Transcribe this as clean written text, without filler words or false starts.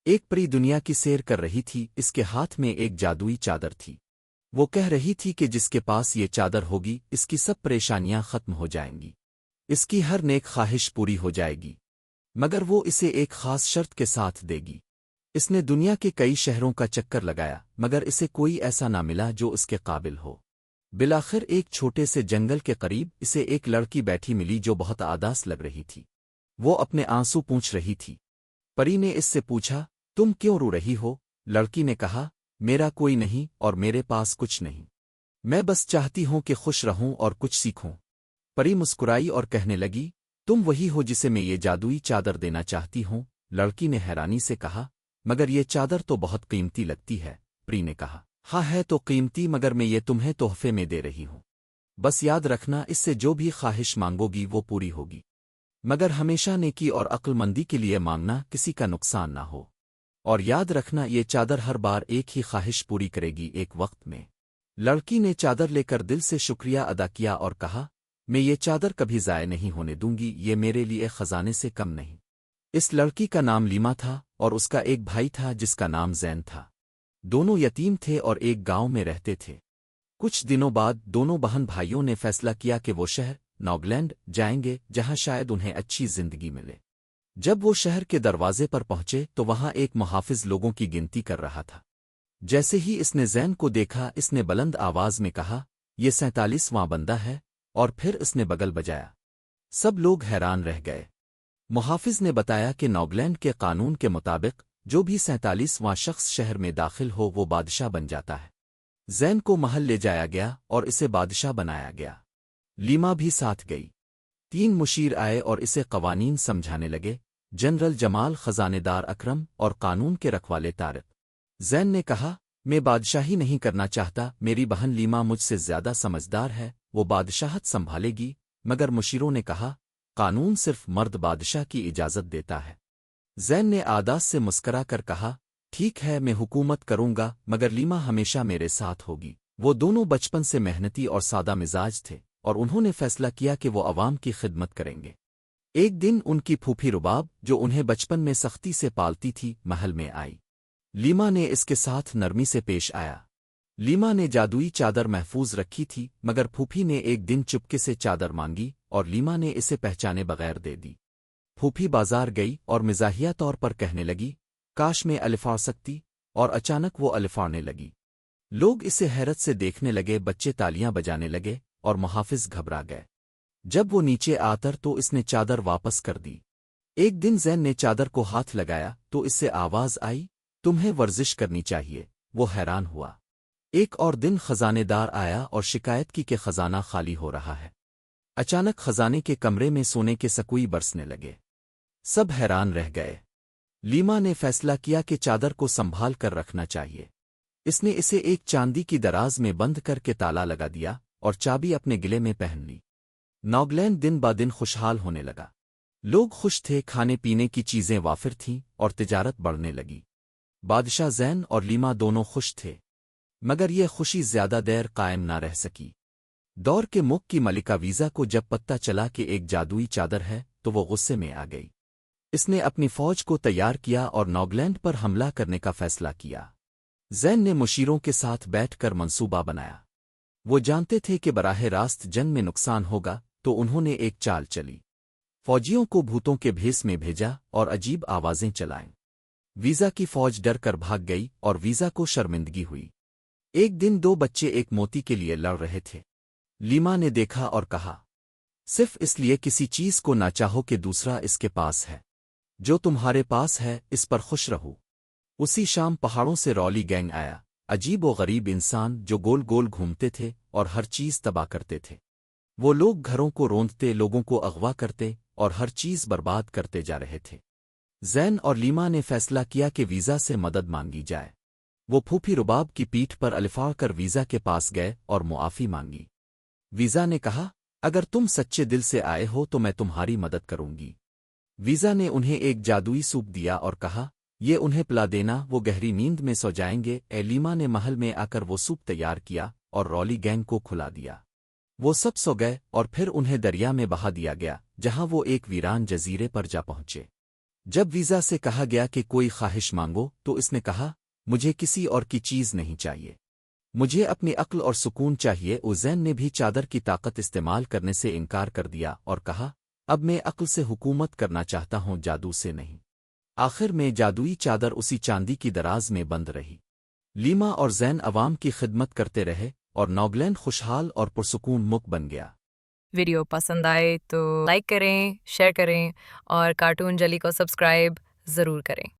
ایک پری دنیا کی سیر کر رہی تھی، اس کے ہاتھ میں ایک جادوئی چادر تھی۔ وہ کہہ رہی تھی کہ جس کے پاس یہ چادر ہوگی اس کی سب پریشانیاں ختم ہو جائیں گی، اس کی ہر نیک خواہش پوری ہو جائے گی، مگر وہ اسے ایک خاص شرط کے ساتھ دے گی۔ اس نے دنیا کے کئی شہروں کا چکر لگایا مگر اسے کوئی ایسا نہ ملا جو اس کے قابل ہو۔ بالآخر ایک چھوٹے سے جنگل کے قریب اسے ایک لڑکی بیٹھی ملی جو بہت اداس لگ رہی تھی۔ وہ اپنے آنسو پونچھ رہی تھی۔ پری نے اس سے پوچھا، تم کیوں رو رہی ہو؟ لڑکی نے کہا، میرا کوئی نہیں اور میرے پاس کچھ نہیں، میں بس چاہتی ہوں کہ خوش رہوں اور کچھ سیکھوں۔ پری مسکرائی اور کہنے لگی، تم وہی ہو جسے میں یہ جادوئی چادر دینا چاہتی ہوں۔ لڑکی نے حیرانی سے کہا، مگر یہ چادر تو بہت قیمتی لگتی ہے۔ پری نے کہا، ہاں ہے تو قیمتی، مگر میں یہ تمہیں تحفے میں دے رہی ہوں۔ بس یاد رکھنا اس سے جو بھی خواہش مانگو گی وہ پوری ہوگی، مگر ہمیشہ نیکی اور عقل مندی کے لیے مانگنا، کسی کا نقصان نہ ہو۔ اور یاد رکھنا یہ چادر ہر بار ایک ہی خواہش پوری کرے گی ایک وقت میں۔ لڑکی نے چادر لے کر دل سے شکریہ ادا کیا اور کہا، میں یہ چادر کبھی ضائع نہیں ہونے دوں گی، یہ میرے لیے خزانے سے کم نہیں۔ اس لڑکی کا نام لیما تھا اور اس کا ایک بھائی تھا جس کا نام زین تھا۔ دونوں یتیم تھے اور ایک گاؤں میں رہتے تھے۔ کچھ دنوں بعد دونوں بہن بھائیوں نے فیصلہ کیا کہ وہ شہر ناگلینڈ جائیں گے جہاں شاید انہیں اچھی زندگی ملے۔ جب وہ شہر کے دروازے پر پہنچے تو وہاں ایک محافظ لوگوں کی گنتی کر رہا تھا۔ جیسے ہی اس نے زین کو دیکھا اس نے بلند آواز میں کہا، یہ 47واں بندہ ہے، اور پھر اس نے بگل بجایا۔ سب لوگ حیران رہ گئے۔ محافظ نے بتایا کہ ناگلینڈ کے قانون کے مطابق جو بھی 47واں شخص شہر میں داخل ہو وہ بادشاہ بن جاتا ہے۔ زین کو محل لے جایا گیا اور اسے بادشاہ بنایا گیا۔ لیما بھی ساتھ گئی۔ 3 مشیر آئے اور اسے قوانین سمجھانے لگے، جنرل جمال، خزانے دار اکرم اور قانون کے رکھوالے طارق۔ زین نے کہا، میں بادشاہی نہیں کرنا چاہتا، میری بہن لیما مجھ سے زیادہ سمجھدار ہے، وہ بادشاہت سنبھالے گی۔ مگر مشیروں نے کہا، قانون صرف مرد بادشاہ کی اجازت دیتا ہے۔ زین نے عادات سے مسکرا کر کہا، ٹھیک ہے میں حکومت کروں گا، مگر لیما ہمیشہ میرے ساتھ ہوگی۔ وہ دونوں بچپن سے محنتی اور سادہ مزاج تھے اور انہوں نے فیصلہ کیا کہ وہ عوام کی خدمت کریں گے۔ ایک دن ان کی پھوپھی رباب، جو انہیں بچپن میں سختی سے پالتی تھی، محل میں آئی۔ لیما نے اس کے ساتھ نرمی سے پیش آیا۔ لیما نے جادوئی چادر محفوظ رکھی تھی، مگر پھوپھی نے ایک دن چپکے سے چادر مانگی اور لیما نے اسے پہچانے بغیر دے دی۔ پھوپھی بازار گئی اور مزاحیہ طور پر کہنے لگی، کاش میں الفاڑ سکتی، اور اچانک وہ الفاڑنے لگی۔ لوگ اسے حیرت سے دیکھنے لگے، بچے تالیاں بجانے لگے اور محافظ گھبرا گئے۔ جب وہ نیچے آتر تو اس نے چادر واپس کر دی۔ ایک دن زین نے چادر کو ہاتھ لگایا تو اس سے آواز آئی، تمہیں ورزش کرنی چاہیے۔ وہ حیران ہوا۔ ایک اور دن خزانے دار آیا اور شکایت کی کہ خزانہ خالی ہو رہا ہے۔ اچانک خزانے کے کمرے میں سونے کے سکوئی برسنے لگے۔ سب حیران رہ گئے۔ لیما نے فیصلہ کیا کہ چادر کو سنبھال کر رکھنا چاہیے۔ اس نے اسے ایک چاندی کی دراز میں بند کر کے تالا لگا دیا اور چابی اپنے گلے میں پہن لی۔ ناگلینڈ دن با دن خوشحال ہونے لگا۔ لوگ خوش تھے، کھانے پینے کی چیزیں وافر تھیں اور تجارت بڑھنے لگی۔ بادشاہ زین اور لیما دونوں خوش تھے، مگر یہ خوشی زیادہ دیر قائم نہ رہ سکی۔ دور کے ملک کی ملکہ ویزا کو جب پتہ چلا کہ ایک جادوئی چادر ہے تو وہ غصے میں آ گئی۔ اس نے اپنی فوج کو تیار کیا اور ناگلینڈ پر حملہ کرنے کا فیصلہ کیا۔ زین نے مشیروں کے ساتھ بیٹھ کر منصوبہ بنایا۔ وہ جانتے تھے کہ براہ راست جنگ میں نقصان ہوگا، تو انہوں نے ایک چال چلی۔ فوجیوں کو بھوتوں کے بھیس میں بھیجا اور عجیب آوازیں چلائیں۔ ویزا کی فوج ڈر کر بھاگ گئی اور ویزا کو شرمندگی ہوئی۔ ایک دن 2 بچے ایک موتی کے لیے لڑ رہے تھے۔ لیما نے دیکھا اور کہا، صرف اس لیے کسی چیز کو نہ چاہو کہ دوسرا اس کے پاس ہے، جو تمہارے پاس ہے اس پر خوش رہو۔ اسی شام پہاڑوں سے رولی گینگ آیا، عجیب و غریب انسان جو گول گول گھومتے تھے اور ہر چیز تباہ کرتے تھے۔ وہ لوگ گھروں کو روندتے، لوگوں کو اغوا کرتے اور ہر چیز برباد کرتے جا رہے تھے۔ زین اور لیما نے فیصلہ کیا کہ ویزا سے مدد مانگی جائے۔ وہ پھوپھی رباب کی پیٹھ پر الفاڑ کر ویزا کے پاس گئے اور معافی مانگی۔ ویزا نے کہا، اگر تم سچے دل سے آئے ہو تو میں تمہاری مدد کروں گی۔ ویزا نے انہیں ایک جادوئی سوپ دیا اور کہا، یہ انہیں پلا دینا، وہ گہری نیند میں سو جائیں گے۔ لیما نے محل میں آ کر وہ سوپ تیار کیا اور رولی گینگ کو کھلا دیا۔ وہ سب سو گئے اور پھر انہیں دریا میں بہا دیا گیا، جہاں وہ ایک ویران جزیرے پر جا پہنچے۔ جب ویزا سے کہا گیا کہ کوئی خواہش مانگو تو اس نے کہا مجھے کسی اور کی چیز نہیں چاہیے، مجھے اپنی عقل اور سکون چاہیے۔ اوزین نے بھی چادر کی طاقت استعمال کرنے سے انکار کر دیا اور کہا اب میں عقل سے حکومت کرنا چاہتا ہوں، جادو سے نہیں۔ آخر میں جادوئی چادر اسی چاندی کی دراز میں بند رہی۔ لیما اور زین عوام کی خدمت کرتے رہے اور نوگلینڈ خوشحال اور پرسکون ملک بن گیا۔ ویڈیو پسند آئے تو لائک کریں، شیئر کریں اور کارٹون جلی کو سبسکرائب ضرور کریں۔